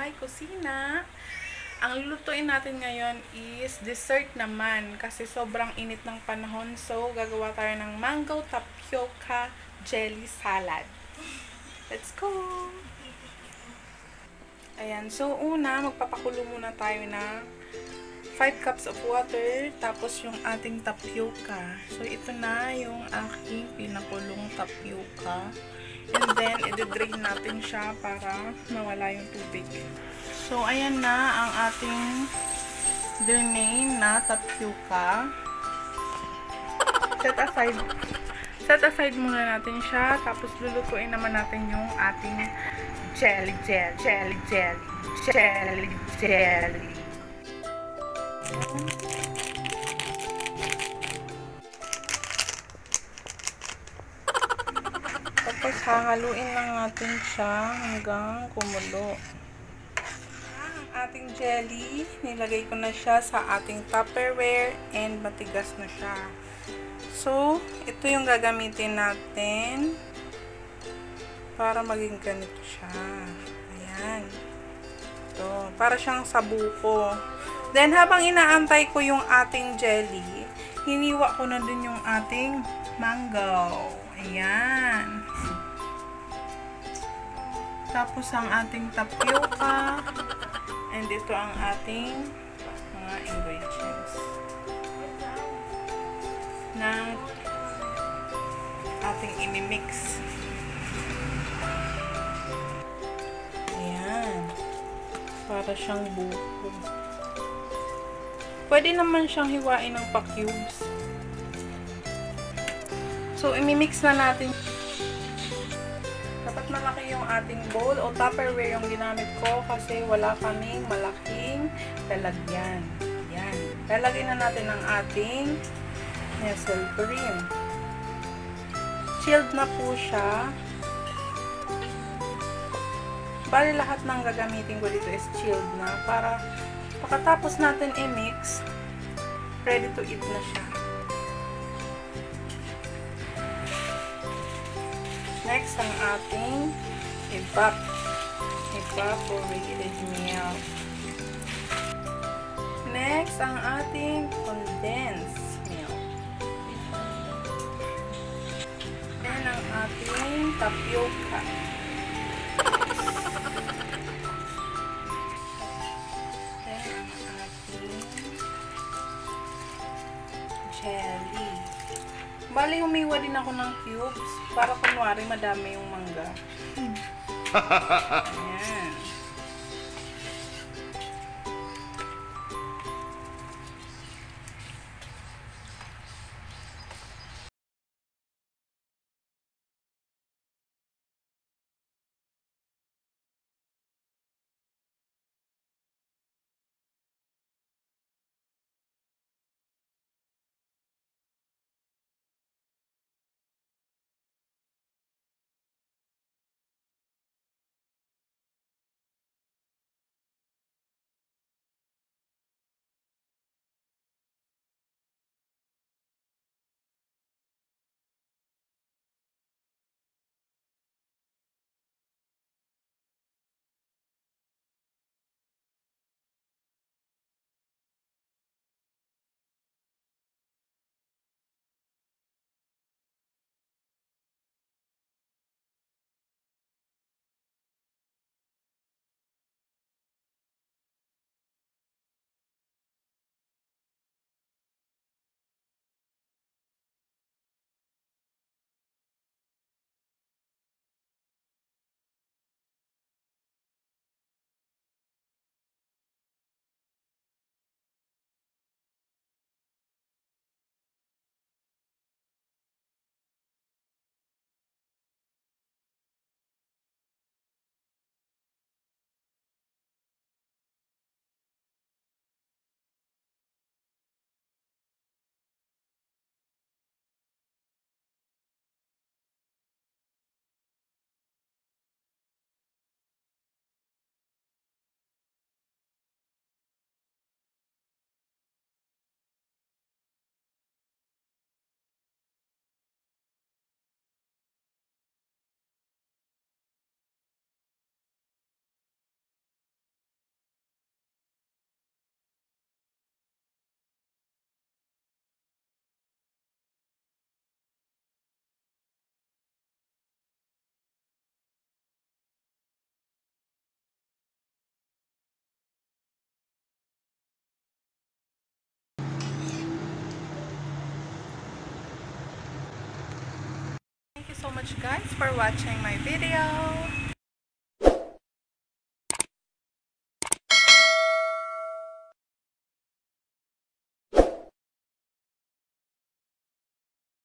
bahay, kusina. Ang lulutuin natin ngayon is dessert naman kasi sobrang init ng panahon. So, gagawa tayo ng mango tapioca jelly salad. Let's go! Ayan. So, una, magpapakulo muna tayo na 5 cups of water, tapos yung ating tapioca. So, ito na yung aking pinakulong tapioca. And then, i-drain natin siya para mawala yung tubig. So, ayan na ang ating drain na tapioca. Set aside muna natin siya. Tapos, lulutuin naman natin yung ating jelly. Tapos, hahaluin lang natin siya hanggang kumulo. Ang ating jelly, nilagay ko na siya sa ating Tupperware and matigas na siya. So, ito yung gagamitin natin para maging ganito siya. Ayan. Ito, para siyang sabuko. Then, habang inaantay ko yung ating jelly, hiniwa ko na din yung ating mango. Ayan. Tapos, ang ating tapioca. And ito ang ating mga ingredients na ating imimix. Ayan. Para siyang buko. Pwede naman siyang hiwain ng pa-cubes. So, imimix na natin. Dapat malaki yung ating bowl o Tupperware yung ginamit ko kasi wala kaming malaking lalagyan. Yan. Lalagyan na natin ang ating nestle cream. Chilled na po siya. Bali lahat ng gagamitin ko dito is chilled na para pagkatapos natin i-mix, ready to eat na siya. Next, ang ating evaporated milk. Next, ang ating condensed milk. Then, ang ating tapioca. Then, ang ating jelly. Bali, humiwa din ako ng cubes para kunwari madami yung mangga. Ayan. much guys for watching my video.